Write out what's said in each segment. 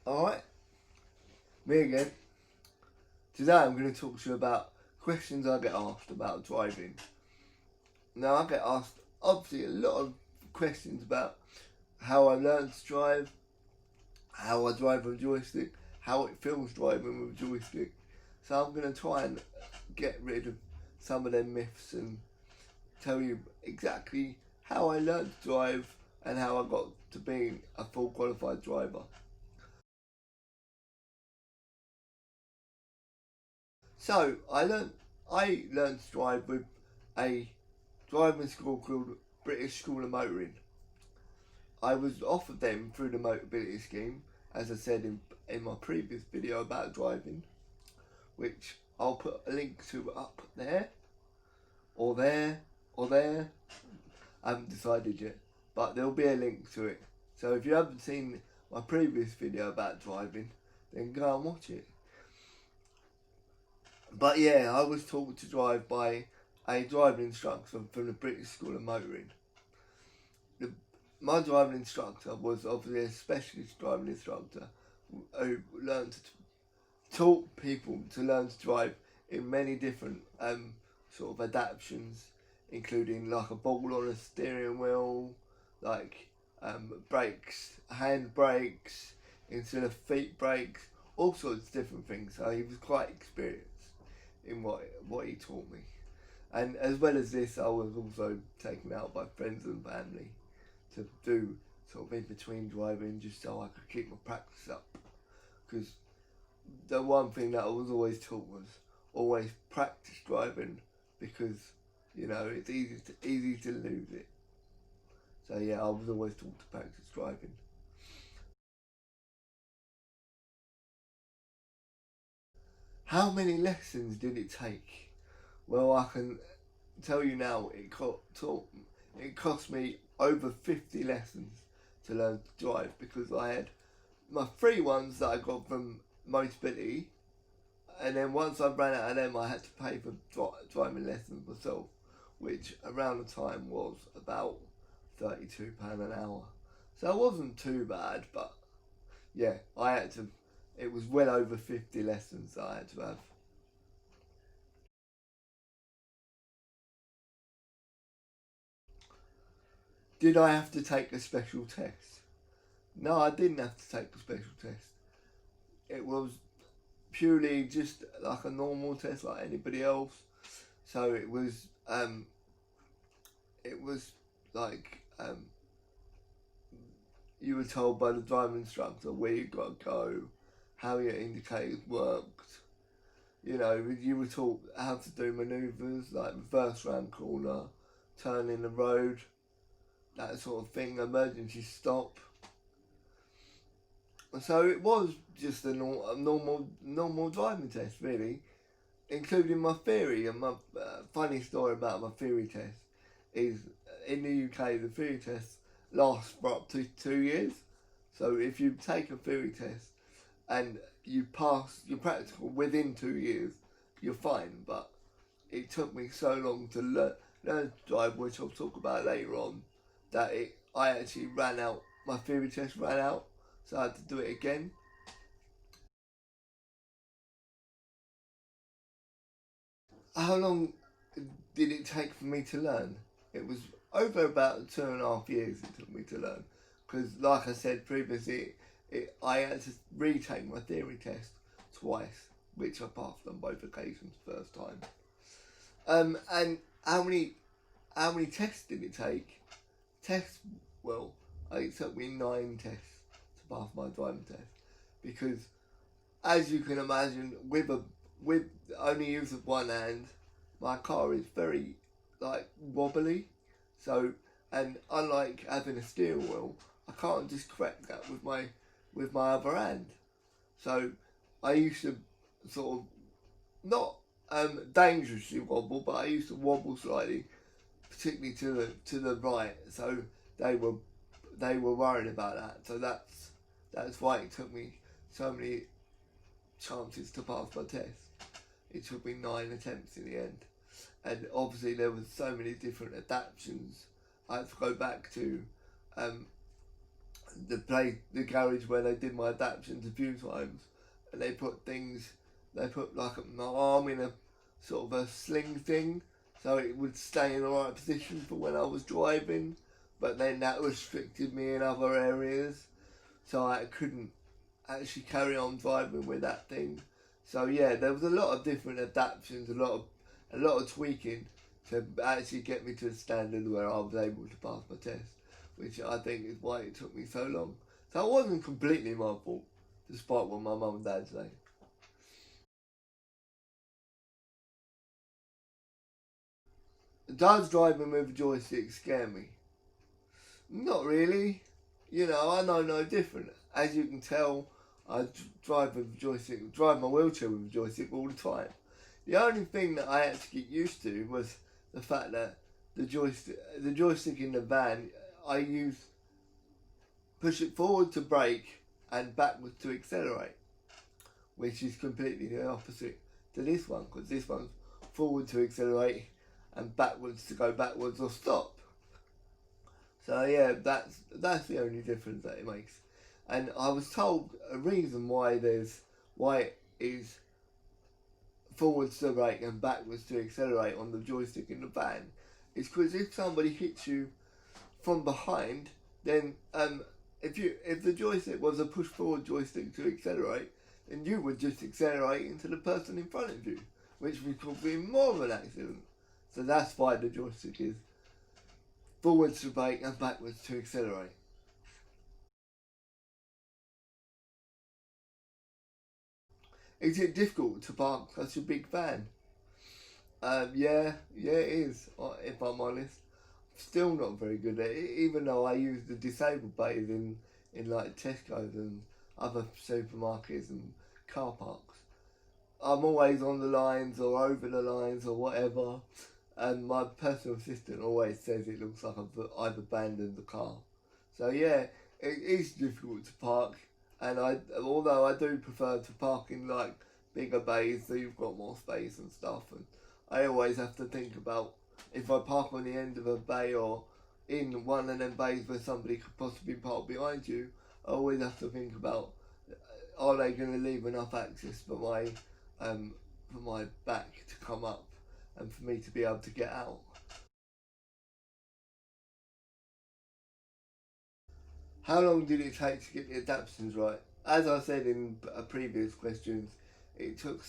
Alright, me again. Today I'm going to talk to you about questions I get asked about driving. Now, I get asked obviously a lot of questions about how I learned to drive, how I drive with a joystick, how it feels driving with a joystick. So I'm going to try and get rid of some of them myths and tell you exactly how I learned to drive and how I got to being a full qualified driver. So I learned to drive with a driving school called British School of Motoring. I was offered them through the Motability Scheme, as I said in my previous video about driving, which I'll put a link to up there, or there, or there. I haven't decided yet, but there'll be a link to it. So if you haven't seen my previous video about driving, then go and watch it. But yeah, I was taught to drive by a driving instructor from the British School of Motoring. My driving instructor was obviously a specialist driving instructor who taught people to learn to drive in many different sort of adaptations, including like a ball on a steering wheel, like brakes, hand brakes instead of feet brakes, all sorts of different things. So he was quite experienced in what he taught me. And as well as this, I was also taken out by friends and family to do sort of in between driving, just so I could keep my practice up. Because the one thing that I was always taught was always practice driving, because you know it's easy to lose it. So yeah, I was always taught to practice driving. How many lessons did it take? Well, I can tell you now, it cost me over 50 lessons to learn to drive, because I had my free ones that I got from Motability, and then once I ran out of them, I had to pay for driving lessons myself, which around the time was about £32 an hour. So it wasn't too bad, but yeah, it was well over 50 lessons that I had to have. Did I have to take a special test? No, I didn't have to take a special test. It was purely just like a normal test like anybody else. So it was like you were told by the driving instructor where you got to go, how your indicators worked. You know, you were taught how to do manoeuvres like reverse round corner, turn in the road, that sort of thing, emergency stop. So it was just a normal driving test, really, including my theory. And my funny story about my theory test is, in the UK, the theory test lasts for up to 2 years. So if you take a theory test and you pass your practical within 2 years, you're fine. But it took me so long to learn to drive, which I'll talk about later on, that I actually ran out. My theory test ran out, so I had to do it again. How long did it take for me to learn? It was over about 2.5 years it took me to learn, because like I said previously, I had to retake my theory test twice, which I passed on both occasions first time. And how many tests did it take? Well, it took me 9 tests to pass my driving test, because as you can imagine, with only use of one hand, my car is very like wobbly. So, and unlike having a steering wheel, I can't just correct that with my other hand. So I used to sort of not dangerously wobble, but I used to wobble slightly, particularly to the right. So they were worried about that. So that's why it took me so many chances to pass my test. It took me 9 attempts in the end, and obviously there was so many different adaptations. I had to go back to the garage where they did my adaptions a few times, and they put like my arm in a sort of a sling thing, so it would stay in the right position for when I was driving, but then that restricted me in other areas, so I couldn't actually carry on driving with that thing. So yeah, there was a lot of different adaptations, a lot of tweaking to actually get me to a standard where I was able to pass my test, which I think is why it took me so long. So it wasn't completely my fault, despite what my mum and dad say. Does driving with a joystick scare me? Not really. You know, I know no different. As you can tell, I drive my wheelchair with a joystick all the time. The only thing that I had to get used to was the fact that the joystick in the van, I push it forward to brake and backwards to accelerate, which is completely the opposite to this one, because this one's forward to accelerate and backwards to go backwards or stop. So yeah, that's the only difference that it makes. And I was told a reason why it is forwards to brake and backwards to accelerate on the joystick in the van is because if somebody hits you from behind, then if the joystick was a push forward joystick to accelerate, then you would just accelerate into the person in front of you, which would cause even more of an accident. So that's why the joystick is forwards to brake and backwards to accelerate. Is it difficult to park such a big van? Yeah, it is, if I'm honest. Still not very good at it, even though I use the disabled bays in like Tesco's and other supermarkets and car parks. I'm always on the lines or over the lines or whatever, and my personal assistant always says it looks like I've abandoned the car. So yeah, it is difficult to park, and although I do prefer to park in like bigger bays so you've got more space and stuff, and I always have to think about if I park on the end of a bay or in one of them bays where somebody could possibly park behind you, I always have to think about are they going to leave enough access for my back to come up and for me to be able to get out. How long did it take to get the adaptations right? As I said in previous questions, it took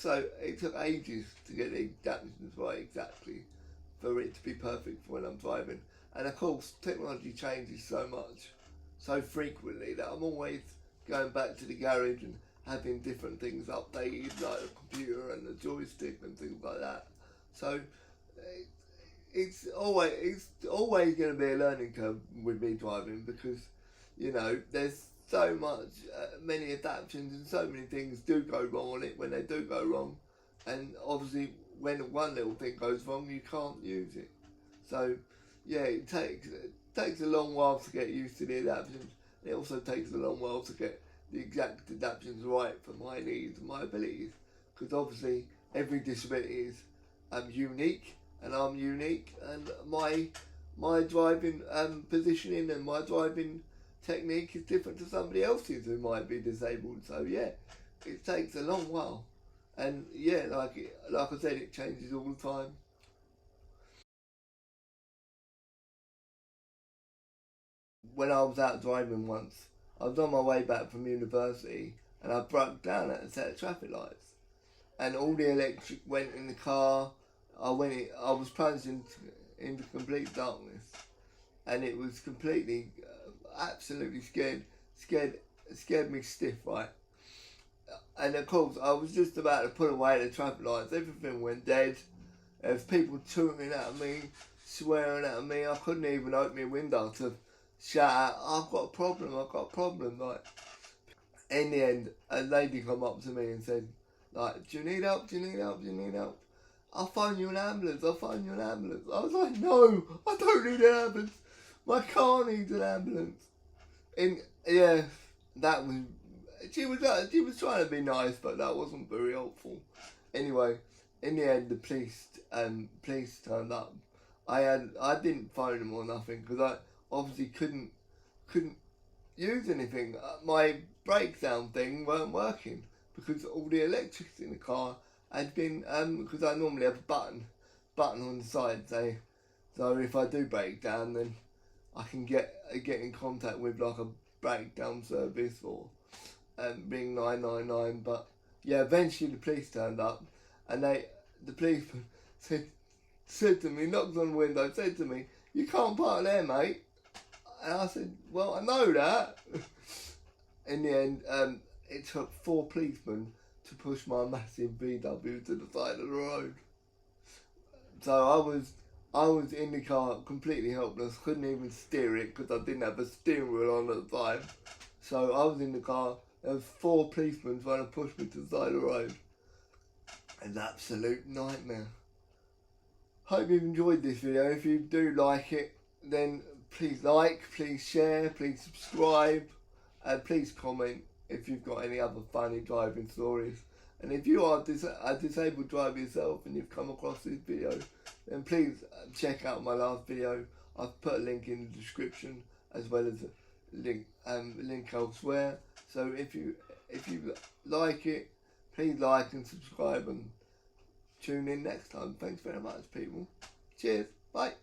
ages to get the adaptations right exactly for it to be perfect for when I'm driving. And of course, technology changes so much, so frequently that I'm always going back to the garage and having different things updated, like the computer and the joystick and things like that. So it's always going to be a learning curve with me driving because you know there's so much many adaptations and so many things do go wrong on it when they do go wrong, and obviously when one little thing goes wrong you can't use it. So yeah, it takes a long while to get used to the adaptations. It also takes a long while to get the exact adaptations right for my needs and my abilities, because obviously every disability is unique and I'm unique, and my driving positioning and my driving technique is different to somebody else's who might be disabled. So yeah, it takes a long while, and yeah, like I said, it changes all the time. When I was out driving once, I was on my way back from university and I broke down at a set of traffic lights, and all the electric went in the car. I was plunged into complete darkness, and it was completely, absolutely scared me stiff, right? And of course, I was just about to pull away the traffic lights. Everything went dead. There was people tooting at me, swearing at me. I couldn't even open my window to shout out, "I've got a problem! I've got a problem!" Like, in the end, a lady come up to me and said, like, "Do you need help? Do you need help? Do you need help? I'll phone you an ambulance. I'll phone you an ambulance." I was like, "No, I don't need an ambulance. My car needs an ambulance." And yeah, that was. She was trying to be nice, but that wasn't very helpful. Anyway, in the end, the police turned up. I didn't phone them or nothing because I obviously couldn't use anything. My breakdown thing weren't working because all the electrics in the car had been, because I normally have a button on the side, so if I do break down, then I can get in contact with like a breakdown service or ring 999. But yeah, eventually the police turned up, and the policeman said to me, knocked on the window, said to me, "You can't park there, mate." And I said, "Well, I know that." In the end, it took 4 policemen to push my massive VW to the side of the road. So I was in the car completely helpless, couldn't even steer it because I didn't have a steering wheel on at the time. So I was in the car, there was 4 policemen trying to push me to the side of the road. An absolute nightmare. Hope you've enjoyed this video. If you do like it, then please like, please share, please subscribe, and please comment if you've got any other funny driving stories. And if you are a disabled driver yourself and you've come across this video, then please check out my last video. I've put a link in the description as well as a link elsewhere. So if you like it, please like and subscribe and tune in next time. Thanks very much, people. Cheers. Bye.